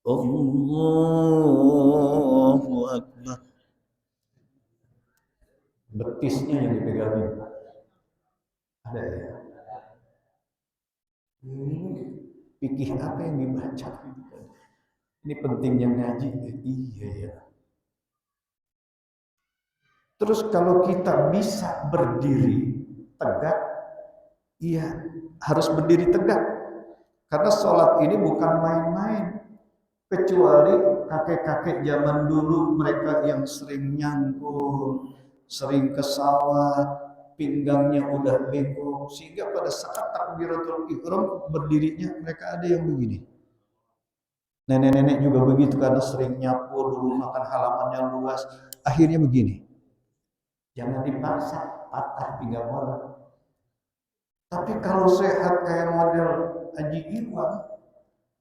Allahu Akbar. Betisnya yang dipegangin. Ada ya? Ini fikih apa yang dibaca? Ini pentingnya ngaji. Iya ya. Terus kalau kita bisa berdiri tegak, iya harus berdiri tegak. Karena sholat ini bukan main-main. Kecuali kakek-kakek zaman dulu mereka yang sering nyangkul, sering ke sawah, pinggangnya udah bengkok, sehingga pada saat takbiratul ihram berdirinya mereka ada yang begini. Nenek-nenek juga begitu karena sering nyapu dulu, makan halamannya luas, akhirnya begini. Jangan dipaksa, patah pinggang orang. Tapi kalau sehat kayak model Haji Iwan,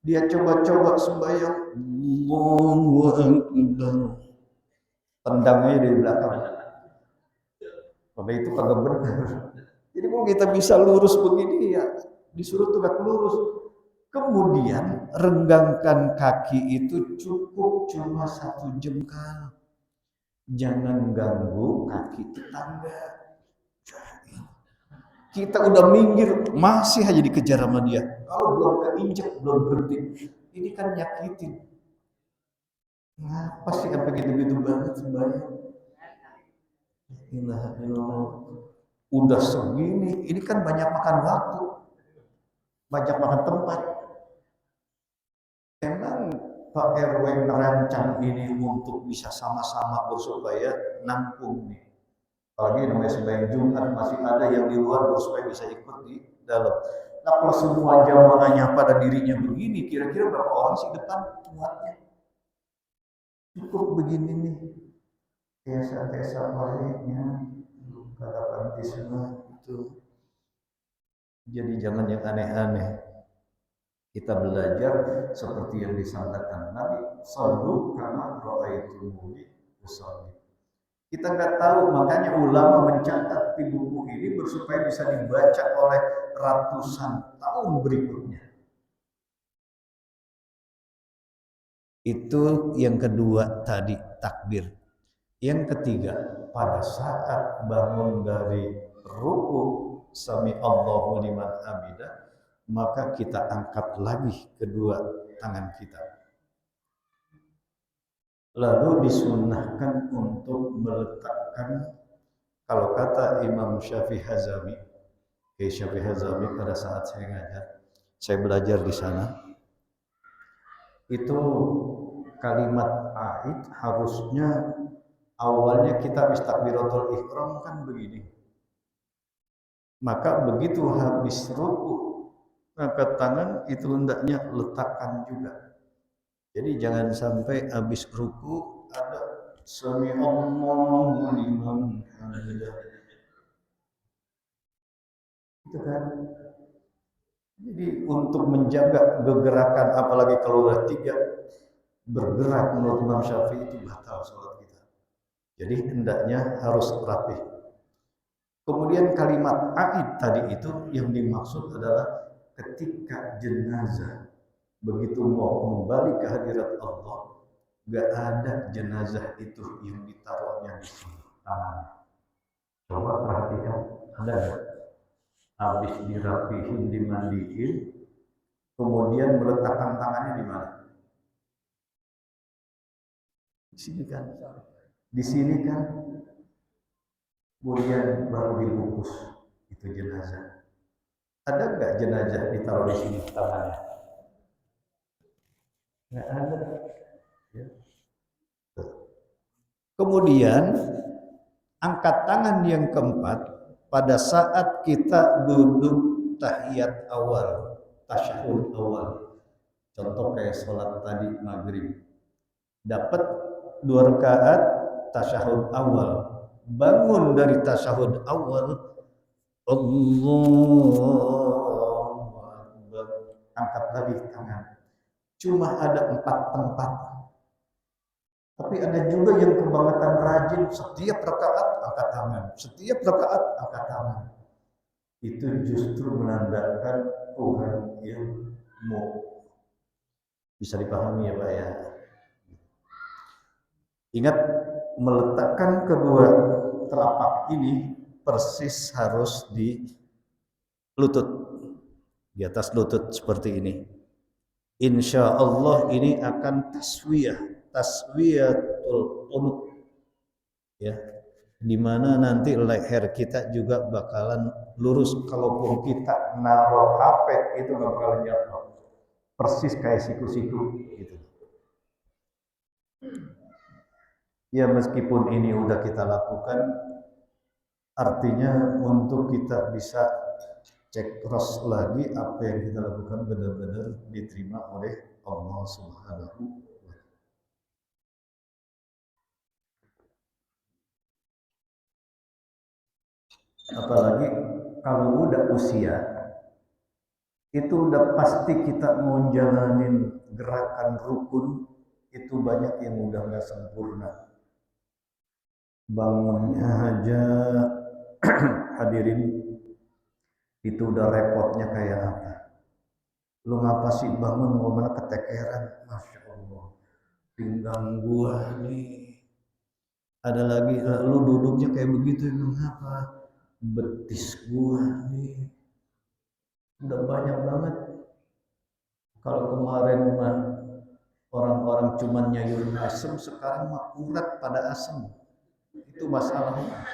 dia coba-coba sembahyang, Allahu Akbar. Tendangnya dari belakang. Pada itu kagak benar. Jadi kalau kita bisa lurus begini ya disuruh tegak lurus. Kemudian renggangkan kaki itu cukup cuma 1 jengkal. Jangan ganggu kaki tetangga. Kita udah minggir, masih aja dikejar sama dia. Kalau belum keinjek, belum berhenti. Ini kan nyakitin. Ngapa sih sampai gitu-gitu banget sembahyang? Ilaha illallah. Udah segini, ini kan banyak makan waktu, banyak makan tempat. Emang Pak RW merancang ini untuk bisa sama-sama bersupaya nampung nih. Apalagi namanya sembahyang Jumat masih ada yang di luar supaya bisa ikut di dalam. Nah kalau semua jamaahnya pada dirinya begini, kira-kira berapa orang sih depan muatnya? Cukup begini nih, tesa-tesa baliknya, kata pantisme itu. Jadi jangan yang aneh-aneh. Kita belajar seperti yang disampaikan Nabi, sallu kama ra'aitumuni usalli. Kita nggak tahu, makanya ulama mencatat di buku ini supaya bisa dibaca oleh ratusan tahun berikutnya. Itu yang kedua tadi, takbir. Yang ketiga, pada saat bangun dari ruku, sami Allahu liman hamidah, maka kita angkat lagi kedua tangan kita. Lalu disunnahkan untuk meletakkan, kalau kata Imam Syafi'i Hazami, Syafi'i Hazami pada saat saya ngajar, saya belajar di sana, itu kalimat aid harusnya awalnya kita habis takbiratul ihram kan begini. Maka begitu habis ruku, angkat tangan itu hendaknya letakkan juga. Jadi jangan sampai habis ruku ada sami Allahu liman hamidah. Itu kan. Jadi untuk menjaga kegerakan apalagi kalau udah tiga bergerak menurut Imam Syafi'i itu batal sholat kita. Jadi hendaknya harus rapi. Kemudian kalimat aid tadi itu yang dimaksud adalah ketika jenazah begitu mau kembali ke hadirat Allah, gak ada jenazah itu yang ditaruhnya di sini tangannya. Coba perhatikan, ada gak? Habis dirapihin, dimandiin, kemudian meletakkan tangannya di mana? Di sini kan? Di sini kan? Kemudian baru dibungkus itu jenazah. Ada nggak jenazah ditaruh di sini tangannya? Nggak ada. Ya. Kemudian angkat tangan yang keempat pada saat kita duduk tahiyat awal, tasyahud awal. Contoh kayak sholat tadi maghrib. Dapat 2 rakaat tasyahud awal. Bangun dari tasyahud awal, Allahu Akbar. Angkat lagi tangan. Cuma ada 4 tempat. Tapi ada juga yang kebangetan rajin, setiap rakaat angkat tangan, setiap rakaat angkat tangan. Itu justru menandakan Tuhan ilmu. Bisa dipahami ya Pak ya. Ingat, meletakkan kedua telapak ini persis harus di lutut, di atas lutut seperti ini. Insya Allah ini akan taswiyatul unuq, ya, dimana nanti leher kita juga bakalan lurus. Kalaupun kita naruh HP itu nggak bakalan jatuh, persis kayak siku-siku gitu. Ya meskipun ini udah kita lakukan, artinya untuk kita bisa cek cross lagi apa yang kita lakukan benar-benar diterima oleh Allah Subhanahu wa Ta'ala. Apalagi kalau udah usia, itu udah pasti kita mau jalanin gerakan rukun, itu banyak yang udah nggak sempurna. Bangunnya aja hadirin itu udah repotnya kayak apa. Lu ngapa sih bangun mau mana ketekeran? Masya Allah, pinggang gua nih. Ada lagi, lu duduknya kayak begitu, emang apa? Betis gua nih. Udah banyak banget. Kalau kemarin mah orang-orang cuman nyayurin asem, sekarang mah urat pada asem. Itu masalahnya.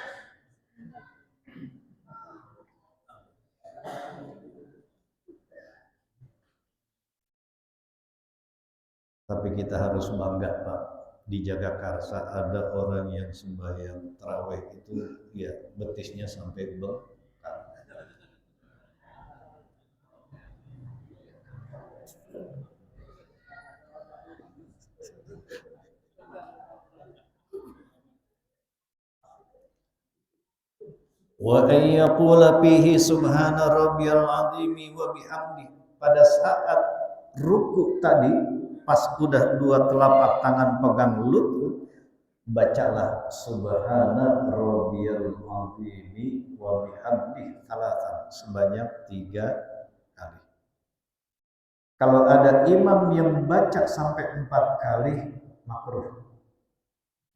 Tapi kita harus bangga Pak, di Jagakarsa ada orang yang sembahyang tarawih itu ya betisnya sampai bengkak. Wa ayyaqula fihi subhana rabbiyal azimi wa bihamdi. Pada saat ruku tadi, pas udah dua telapak tangan pegang lutut, bacalah subhana rabbiyal azimi wa bihamdi salatan, sebanyak 3 kali. Kalau ada imam yang baca sampai 4 kali, makruh.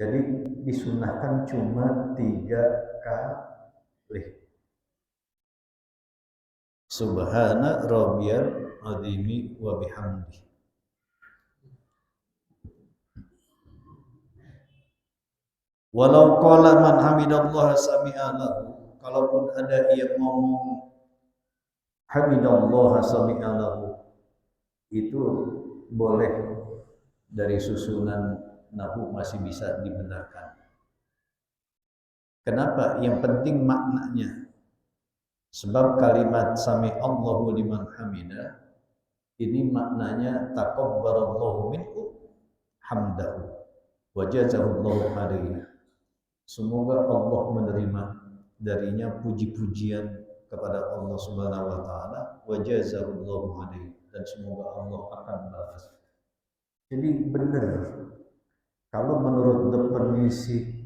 Jadi disunahkan cuma 3 kali. Subhana rabbiyal azimi wa bihamdi. Walau qala man hamidallah sami'a lahu, kalaupun ada yang ngomong hamidallah sami'a lahu, itu boleh dari susunan nahu masih bisa dibenarkan. Kenapa? Yang penting maknanya. Sebab kalimat sami'allahu liman hamidah ini maknanya taqabbalallahu minhu hamdahu wa jazahullahu alaihi. Semoga Allah menerima darinya puji-pujian kepada Allah Subhanahu wa taala, wa jazahullahu alaihi, dan semoga Allah akan balas. Jadi benar, kalau menurut definisi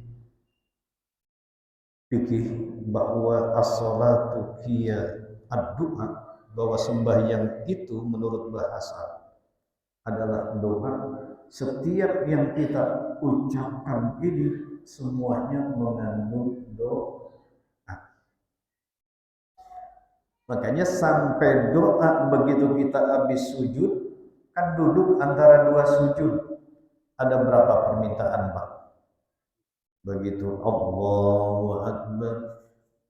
fikih bahwa as-salatu hiya ad-du'a, bahwa sembahyang itu menurut bahasa adalah doa. Setiap yang kita ucapkan ini semuanya mengandung doa. Makanya sampai doa begitu kita habis sujud, kan duduk antara 2 sujud. Ada berapa permintaan Pak? Begitu Allahu Akbar,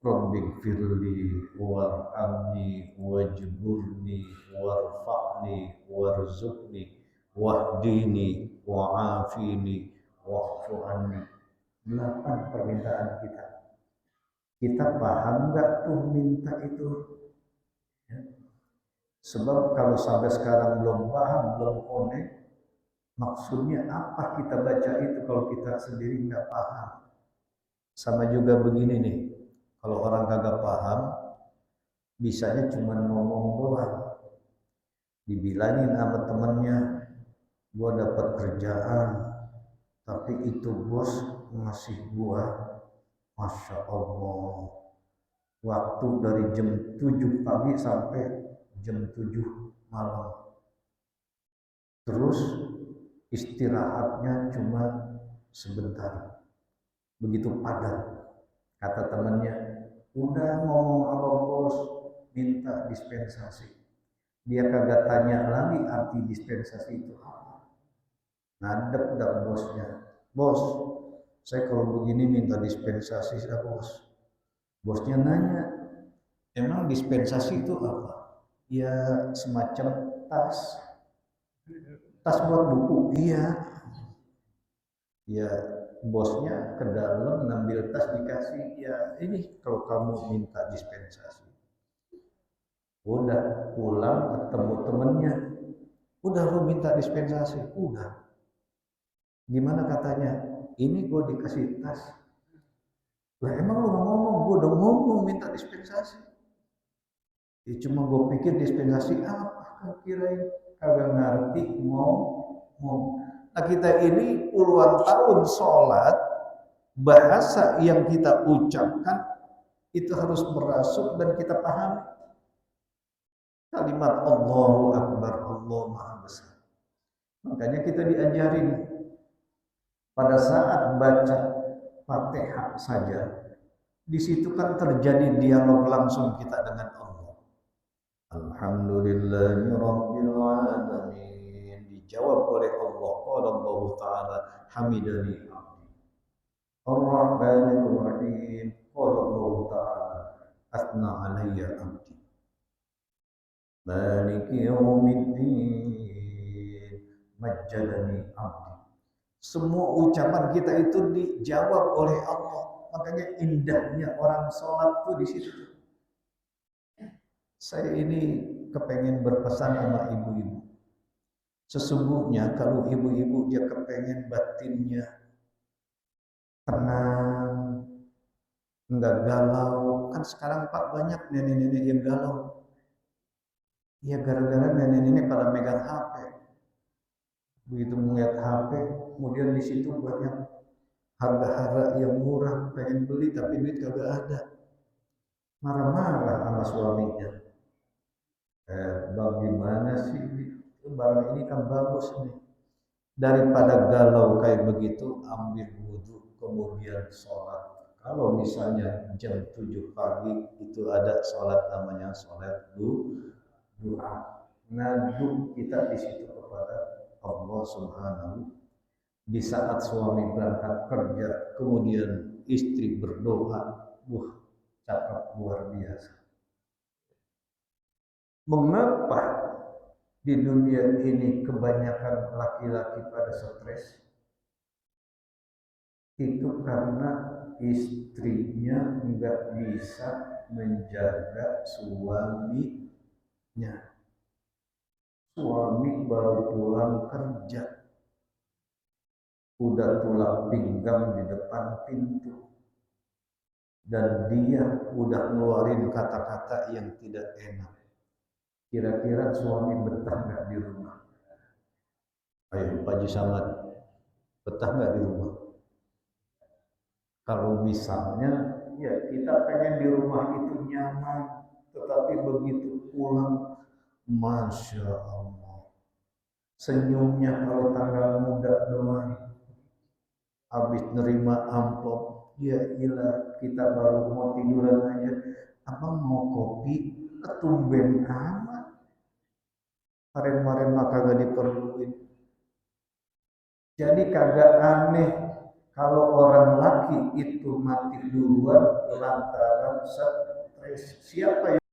Rabbighfirli warhamni wajburni warfa'ni warzuqni wahdini wa'afini wa'fu anni. 8 permintaan kita. Kita paham nggak tuh minta itu? Ya. Sebab kalau sampai sekarang belum paham, belum connect, maksudnya apa kita baca itu kalau kita sendiri nggak paham? Sama juga begini nih, kalau orang kagak paham, bisanya cuma ngomong doang. Dibilangin sama temennya, gua dapat kerjaan, tapi itu bos ngasih gua, Masya Allah, waktu dari jam 7 pagi sampai jam 7 malam. terus istirahatnya cuma sebentar, begitu padat. Kata temannya, udah ngomong apa bos, minta dispensasi. Dia kagak tanya lagi arti dispensasi itu apa. Ngadep dah bosnya, bos, saya kalau begini minta dispensasi ya bos. Bosnya nanya, emang dispensasi itu apa? Ya semacam tas. Tas buat buku, iya. Ya bosnya ke dalam ngambil tas dikasih, ya ini kalau kamu minta dispensasi. Udah pulang ketemu temennya, udah lu minta dispensasi, udah. Gimana katanya? Ini gue dikasih tas. Lah emang lu ngomong, gue udah ngomong minta dispensasi. Ya cuma gue pikir dispensasi apa? Kau kirain kagak ngerti mau. Nah kita ini puluhan tahun sholat, bahasa yang kita ucapkan itu harus merasuk dan kita pahami. Kalimat Allahu Akbar, Allah Maha Besar. Makanya kita diajarin pada saat baca Fatihah saja, di situ kan terjadi dialog langsung kita dengan Allah. Alhamdulillahirabbil alamin, dijawab oleh Allah. Qala Allah Ta'ala hamidani abdi. Ar-Rahmanir Rahim. Qala Allah Ta'ala asna alayya abdi. Maliki yaumiddin, majjadani abdi. Semua ucapan kita itu dijawab oleh Allah. Makanya indahnya orang sholat tuh di situ. Saya ini kepengen berpesan sama ibu-ibu. Sesungguhnya kalau ibu-ibu dia kepengen batinnya tenang, enggak galau. Kan sekarang Pak banyak nenek-nenek yang galau. Ya gara-gara nenek-nenek pada megang HP. Begitu melihat HP, kemudian di situ banyak harga-harga yang murah, pengen beli tapi duit kagak ada. Marah-marah sama suaminya. Bang gimana sih? Barang ini kan bagus nih. Daripada galau kayak begitu, ambil wudhu kemudian sholat. Kalau misalnya jam 7 pagi itu ada sholat namanya sholat duha. Ngadu kita di situ kepada Allah Subhanahu. Di saat suami berangkat kerja, kemudian istri berdoa, cakap luar biasa. Mengapa di dunia ini kebanyakan laki-laki pada stres? Itu karena istrinya nggak bisa menjaga suaminya. Suami baru pulang kerja, udah tulang pinggang di depan pintu, dan dia udah ngeluarin kata-kata yang tidak enak. Kira-kira suami betah nggak di rumah? Ayo Pak Haji Samad, betah nggak di rumah? Kalau misalnya ya kita pengen di rumah itu nyaman, tetapi begitu pulang, Masya Allah, senyumnya kalau tanggal muda doang, habis nerima amplop, ya ilah kita baru mau tiduran aja, abang mau kopi, ketumben amat. Kemarin-kemarin mah kagak diperluin. Jadi kagak aneh kalau orang laki itu mati duluan lantaran stres. Siapa yang